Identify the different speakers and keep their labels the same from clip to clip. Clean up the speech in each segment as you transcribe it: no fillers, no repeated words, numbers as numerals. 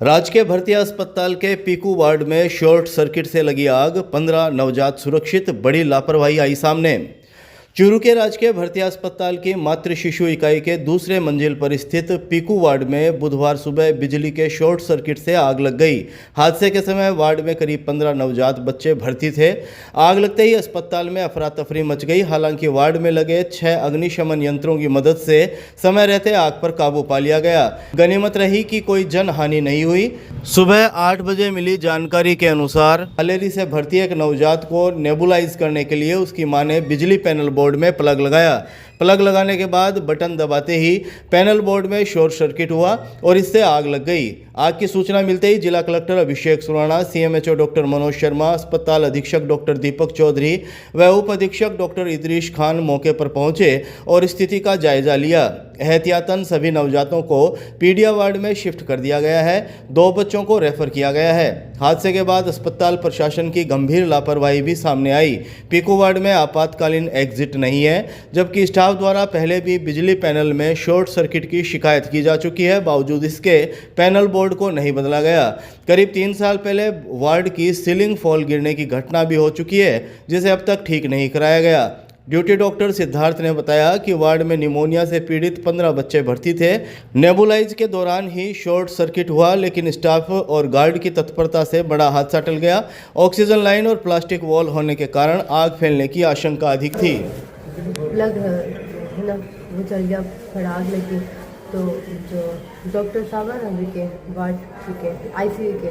Speaker 1: राजकीय भर्ती अस्पताल के पीकू वार्ड में शॉर्ट सर्किट से लगी आग, 15 नवजात सुरक्षित, बड़ी लापरवाही आई सामने। चूरू के राजकीय भर्ती अस्पताल की मातृ शिशु इकाई के दूसरे मंजिल पर स्थित पीकू वार्ड में बुधवार सुबह बिजली के शॉर्ट सर्किट से आग लग गई। हादसे के समय वार्ड में करीब 15 नवजात बच्चे भर्ती थे। आग लगते ही अस्पताल में अफरा तफरी मच गई। हालांकि वार्ड में लगे 6 अग्निशमन यंत्रों की मदद से समय रहते आग पर काबू पा लिया गया। गनीमत रही कि कोई जन हानि नहीं हुई। सुबह 8 बजे मिली जानकारी के अनुसार हलेरी से भर्ती एक नवजात को नेबुलाइज करने के लिए उसकी मां ने बिजली पैनल बोर्ड में प्लग लगाया। प्लग लगाने के बाद बटन दबाते ही पैनल बोर्ड में शॉर्ट सर्किट हुआ और इससे आग लग गई। आग की सूचना मिलते ही जिला कलेक्टर अभिषेक सुराणा, सीएमएचओ डॉक्टर मनोज शर्मा, अस्पताल अधीक्षक डॉक्टर दीपक चौधरी व उप अधीक्षक डॉक्टर इदरीश खान मौके पर पहुंचे और स्थिति का जायजा लिया। एहतियातन सभी नवजातों को पीडिया वार्ड में शिफ्ट कर दिया गया है। 2 बच्चों को रेफर किया गया है। हादसे के बाद अस्पताल प्रशासन की गंभीर लापरवाही भी सामने आई। पीकू वार्ड में आपातकालीन एग्जिट नहीं है, जबकि स्टाफ द्वारा पहले भी बिजली पैनल में शॉर्ट सर्किट की शिकायत की जा चुकी है। बावजूद इसके पैनल बोर्ड को नहीं बदला गया। करीब 3 साल पहले वार्ड की सीलिंग फॉल गिरने की घटना भी हो चुकी है, जिसे अब तक ठीक नहीं कराया गया। ड्यूटी डॉक्टर सिद्धार्थ ने बताया कि वार्ड में निमोनिया से पीड़ित 15 बच्चे भर्ती थे। नेबुलाइज के दौरान ही शॉर्ट सर्किट हुआ, लेकिन स्टाफ और गार्ड की तत्परता से बड़ा हादसा टल गया। ऑक्सीजन लाइन और प्लास्टिक वॉल होने के कारण आग फैलने की आशंका अधिक थी।
Speaker 2: प्लग है ना, वो चल गया, फटाक आग लगी। तो जो डॉक्टर साहब है ना अभी के वार्ड के आईसीयू के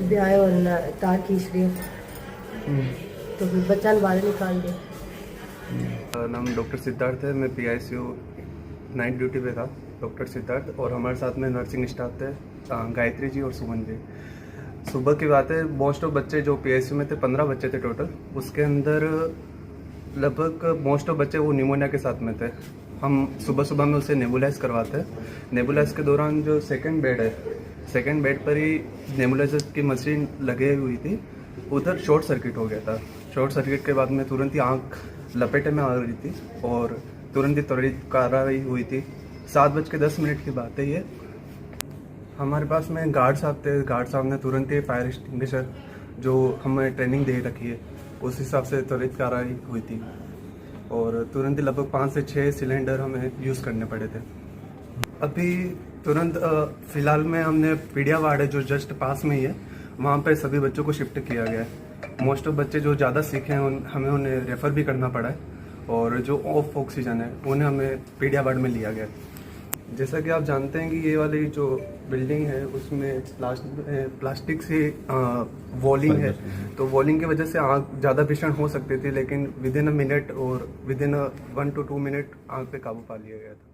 Speaker 2: भी आए और ना तार खींच रही, तो फिर बच्चा बाहर निकाल दिया।
Speaker 3: नाम डॉक्टर सिद्धार्थ है। मैं पीआईसीयू नाइट ड्यूटी पे था, डॉक्टर सिद्धार्थ, और हमारे साथ में नर्सिंग स्टाफ थे, गायत्री जी और सुमन जी। सुबह की बात है, मोस्ट ऑफ बच्चे जो पीआईसीयू में थे, 15 बच्चे थे टोटल, उसके अंदर लगभग मोस्ट ऑफ बच्चे वो निमोनिया के साथ में थे। हम सुबह सुबह में उसे नेबुलाइज करवाते हैं। नेबुलाइज के दौरान जो सेकंड बेड है, सेकंड बेड पर ही नेबुलाइजर की मशीन लगे हुई थी, उधर शॉर्ट सर्किट हो गया था। शॉर्ट सर्किट के बाद में तुरंत ही आँख लपेटे में आ रही थी और तुरंत ही त्वरित कार्रवाई हुई थी। 7:10 की बात है ये। हमारे पास में गार्ड साहब थे। गार्ड साहब ने तुरंत ही फायर एक्सटिंग्विशर जो हमें ट्रेनिंग दे रखी है उस हिसाब से त्वरित कार्रवाई हुई थी और तुरंत ही लगभग 5 से 6 सिलेंडर हमें यूज़ करने पड़े थे। अभी तुरंत फ़िलहाल में हमने पीडिया वार्ड है जो जस्ट पास में ही है, वहाँ पे सभी बच्चों को शिफ्ट किया गया है। मोस्ट ऑफ बच्चे जो ज़्यादा सीखे हैं हमें उन्हें रेफ़र भी करना पड़ा है और जो ऑफ ऑक्सीजन है उन्हें हमें पीडिया वार्ड में लिया गया है। जैसा कि आप जानते हैं कि ये वाली जो बिल्डिंग है उसमें प्लास्टिक से वॉलिंग है, तो वॉलिंग की वजह से आग ज़्यादा भीषण हो सकती थी, लेकिन विद इन अ मिनट और विद इन 1 to 2 मिनट आग पे काबू पा लिया गया था।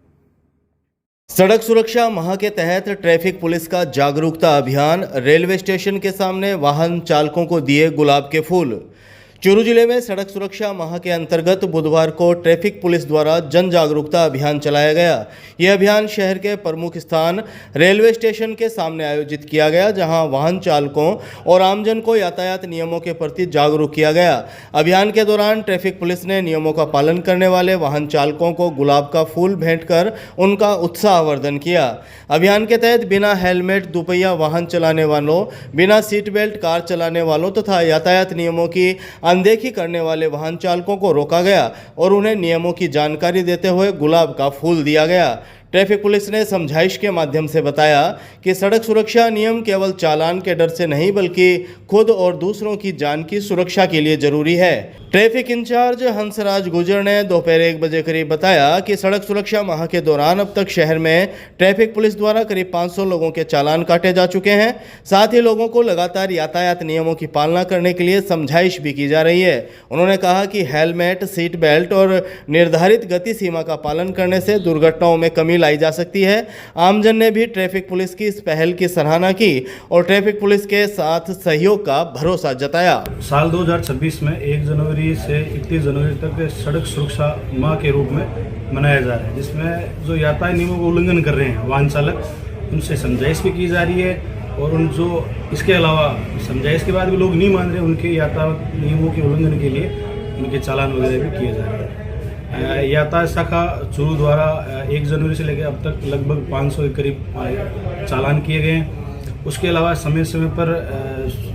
Speaker 1: सड़क सुरक्षा माह के तहत ट्रैफिक पुलिस का जागरूकता अभियान। रेलवे स्टेशन के सामने वाहन चालकों को दिए गुलाब के फूल। चूरू जिले में सड़क सुरक्षा माह के अंतर्गत बुधवार को ट्रैफिक पुलिस द्वारा जन जागरूकता अभियान चलाया गया। यह अभियान शहर के प्रमुख स्थान रेलवे स्टेशन के सामने आयोजित किया गया, जहां वाहन चालकों और आमजन को यातायात नियमों के प्रति जागरूक किया गया। अभियान के दौरान ट्रैफिक पुलिस ने नियमों का पालन करने वाले वाहन चालकों को गुलाब का फूल भेंट कर उनका उत्साहवर्धन किया। अभियान के तहत बिना हेलमेट दुपहिया वाहन चलाने वालों, बिना सीट बेल्ट कार चलाने वालों तथा यातायात नियमों की अनदेखी करने वाले वाहन चालकों को रोका गया और उन्हें नियमों की जानकारी देते हुए गुलाब का फूल दिया गया। ट्रैफिक पुलिस ने समझाइश के माध्यम से बताया कि सड़क सुरक्षा नियम केवल चालान के डर से नहीं, बल्कि खुद और दूसरों की जान की सुरक्षा के लिए जरूरी है। ट्रैफिक इंचार्ज हंसराज गुर्जर ने दोपहर 1 बजे करीब बताया कि सड़क सुरक्षा माह के दौरान अब तक शहर में ट्रैफिक पुलिस द्वारा करीब 500 लोगों के चालान काटे जा चुके हैं। साथ ही लोगों को लगातार यातायात नियमों की पालना करने के लिए समझाइश भी की जा रही है। उन्होंने कहा कि हेलमेट, सीट बेल्ट और निर्धारित गति सीमा का पालन करने से दुर्घटनाओं में कमी लाई जा सकती है। आमजन ने भी ट्रैफिक पुलिस की इस पहल की सराहना की और ट्रैफिक पुलिस के साथ सहयोग का भरोसा जताया।
Speaker 4: साल 2026 में 1 जनवरी से 31 जनवरी तक सड़क सुरक्षा माह के रूप में मनाया जा रहा है, जिसमें जो यातायात नियमों का उल्लंघन कर रहे हैं वाहन चालक, उनसे समझाइश भी की जा रही है और उन जो इसके अलावा समझाइश के बाद भी लोग नहीं मान रहे, उनके यातायात नियमों के उल्लंघन के लिए उनके चालान वगैरह भी किए जा रहे हैं। यातायात शाखा चूरू द्वारा 1 जनवरी से लेकर अब तक लगभग 500 के करीब चालान किए गए हैं उसके अलावा समय समय पर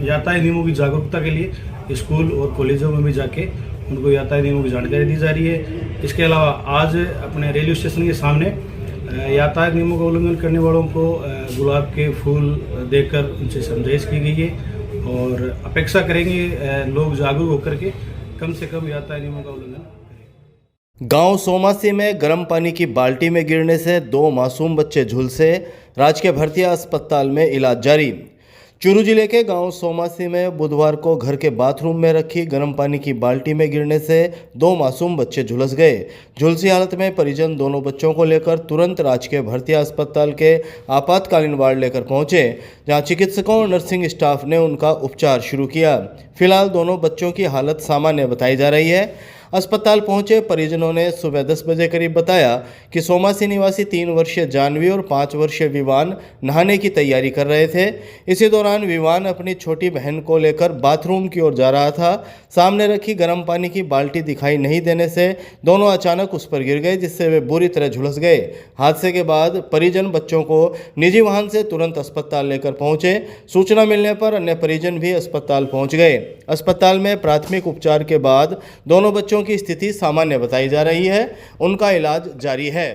Speaker 4: यातायात नियमों की जागरूकता के लिए स्कूल और कॉलेजों में भी जाके उनको यातायात नियमों की जानकारी दी जा रही है। इसके अलावा आज अपने रेलवे स्टेशन के सामने यातायात नियमों का उल्लंघन करने वालों को गुलाब के फूल देकर उनसे समझाइश की गई है और अपेक्षा करेंगे लोग जागरूक होकर के कम से कम यातायात नियमों का उल्लंघन करें।
Speaker 1: गांव सोमासी में गर्म पानी की बाल्टी में गिरने से 2 मासूम बच्चे झुलसे, राजकीय भरतिया अस्पताल में इलाज जारी। चूरू जिले के गांव सोमासी में बुधवार को घर के बाथरूम में रखी गर्म पानी की बाल्टी में गिरने से 2 मासूम बच्चे झुलस गए। झुलसी हालत में परिजन दोनों बच्चों को लेकर तुरंत राजकीय भरतिया अस्पताल के आपातकालीन वार्ड लेकर पहुंचे, जहां चिकित्सकों और नर्सिंग स्टाफ ने उनका उपचार शुरू किया। फिलहाल दोनों बच्चों की हालत सामान्य बताई जा रही है। अस्पताल पहुंचे परिजनों ने सुबह 10 बजे करीब बताया कि सोमासी निवासी 3 वर्षीय जानवी और 5 वर्षीय विवान नहाने की तैयारी कर रहे थे। इसी दौरान विवान अपनी छोटी बहन को लेकर बाथरूम की ओर जा रहा था। सामने रखी गर्म पानी की बाल्टी दिखाई नहीं देने से दोनों अचानक उस पर गिर गए, जिससे वे बुरी तरह झुलस गए। हादसे के बाद परिजन बच्चों को निजी वाहन से तुरंत अस्पताल लेकर पहुंचे। सूचना मिलने पर अन्य परिजन भी अस्पताल पहुंच गए। अस्पताल में प्राथमिक उपचार के बाद दोनों बच्चों की स्थिति सामान्य बताई जा रही है। उनका इलाज जारी है।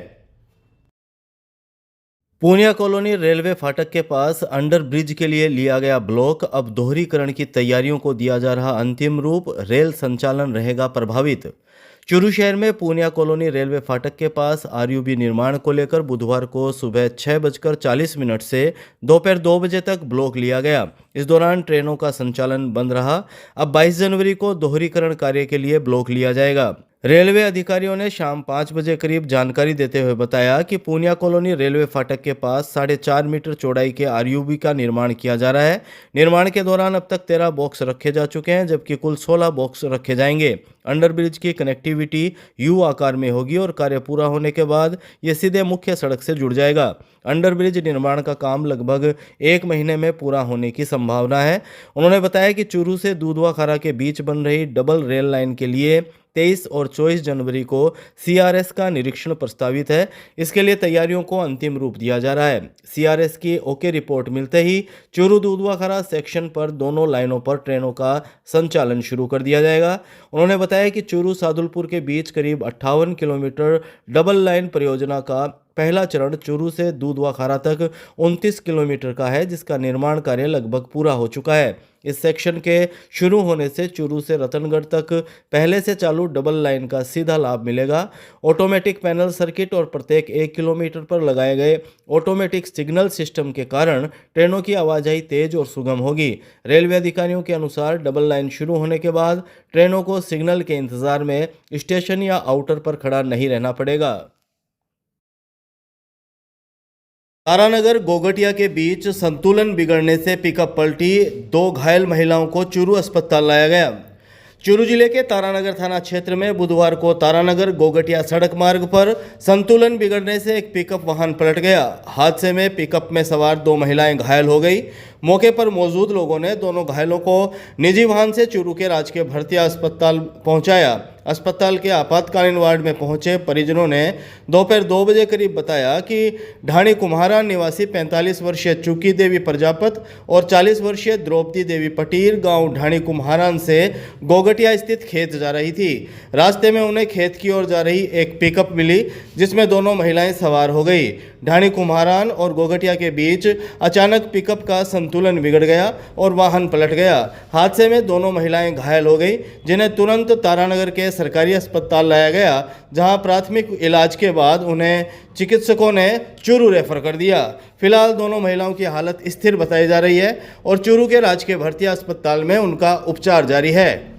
Speaker 1: पूनिया कॉलोनी रेलवे फाटक के पास अंडर ब्रिज के लिए लिया गया ब्लॉक अब दोहरीकरण की तैयारियों को दिया जा रहा अंतिम रूप, रेल संचालन रहेगा प्रभावित। चूरू शहर में पूनिया कॉलोनी रेलवे फाटक के पास आरयूबी निर्माण को लेकर बुधवार को सुबह 6:40 से दोपहर 2 बजे तक ब्लॉक लिया गया। इस दौरान ट्रेनों का संचालन बंद रहा। अब 22 जनवरी को दोहरीकरण कार्य के लिए ब्लॉक लिया जाएगा। रेलवे अधिकारियों ने शाम 5 बजे करीब जानकारी देते हुए बताया कि पूनिया कॉलोनी रेलवे फाटक के पास 4.5 मीटर चौड़ाई के आरयूबी का निर्माण किया जा रहा है। निर्माण के दौरान अब तक 13 बॉक्स रखे जा चुके हैं, जबकि कुल 16 बॉक्स रखे जाएंगे। अंडरब्रिज की कनेक्टिविटी यू आकार में होगी और कार्य पूरा होने के बाद ये सीधे मुख्य सड़क से जुड़ जाएगा। अंडरब्रिज निर्माण का काम लगभग 1 महीने में पूरा होने की संभावना है। उन्होंने बताया कि चूरू से दूधवा खारा के बीच बन रही डबल रेल लाइन के लिए 23 और 24 जनवरी को सीआरएस का निरीक्षण प्रस्तावित है। इसके लिए तैयारियों को अंतिम रूप दिया जा रहा है। सीआरएस की ओके रिपोर्ट मिलते ही चूरू दूधवा खारा सेक्शन पर दोनों लाइनों पर ट्रेनों का संचालन शुरू कर दिया जाएगा। उन्होंने बताया कि चूरू सादुलपुर के बीच करीब 58 किलोमीटर डबल लाइन परियोजना का पहला चरण चूरू से दूधवा खारा तक 29 किलोमीटर का है, जिसका निर्माण कार्य लगभग पूरा हो चुका है। इस सेक्शन के शुरू होने से चूरू से रतनगढ़ तक पहले से चालू डबल लाइन का सीधा लाभ मिलेगा। ऑटोमेटिक पैनल सर्किट और प्रत्येक 1 किलोमीटर पर लगाए गए ऑटोमेटिक सिग्नल सिस्टम के कारण ट्रेनों की आवाजाही तेज और सुगम होगी। रेलवे अधिकारियों के अनुसार डबल लाइन शुरू होने के बाद ट्रेनों को सिग्नल के इंतजार में स्टेशन या आउटर पर खड़ा नहीं रहना पड़ेगा। तारानगर गोगटिया के बीच संतुलन बिगड़ने से पिकअप पलटी, 2 घायल महिलाओं को चूरू अस्पताल लाया गया। चूरू जिले के तारानगर थाना क्षेत्र में बुधवार को तारानगर गोगटिया सड़क मार्ग पर संतुलन बिगड़ने से एक पिकअप वाहन पलट गया। हादसे में पिकअप में सवार 2 महिलाएं घायल हो गई। मौके पर मौजूद लोगों ने दोनों घायलों को निजी वाहन से चूरू के राजकीय भरतिया अस्पताल पहुंचाया। अस्पताल के आपातकालीन वार्ड में पहुंचे परिजनों ने दोपहर 2 बजे करीब बताया कि ढाणी कुम्हारा निवासी 45 वर्षीय चुकी देवी प्रजापत और 40 वर्षीय द्रौपदी देवी पटीर गांव ढाणी कुम्हारान से गोगटिया स्थित खेत जा रही थी। रास्ते में उन्हें खेत की ओर जा रही एक पिकअप मिली, जिसमें दोनों महिलाएं सवार हो गई। ढाणी कुम्हारान और गोगटिया के बीच अचानक पिकअप का संतुलन बिगड़ गया और वाहन पलट गया। हादसे में दोनों महिलाएं घायल हो गई, जिन्हें तुरंत तारानगर के सरकारी अस्पताल लाया गया, जहां प्राथमिक इलाज के बाद उन्हें चिकित्सकों ने चूरू रेफर कर दिया। फिलहाल दोनों महिलाओं की हालत स्थिर बताई जा रही है और चूरू के राजकीय भरतिया अस्पताल में उनका उपचार जारी है।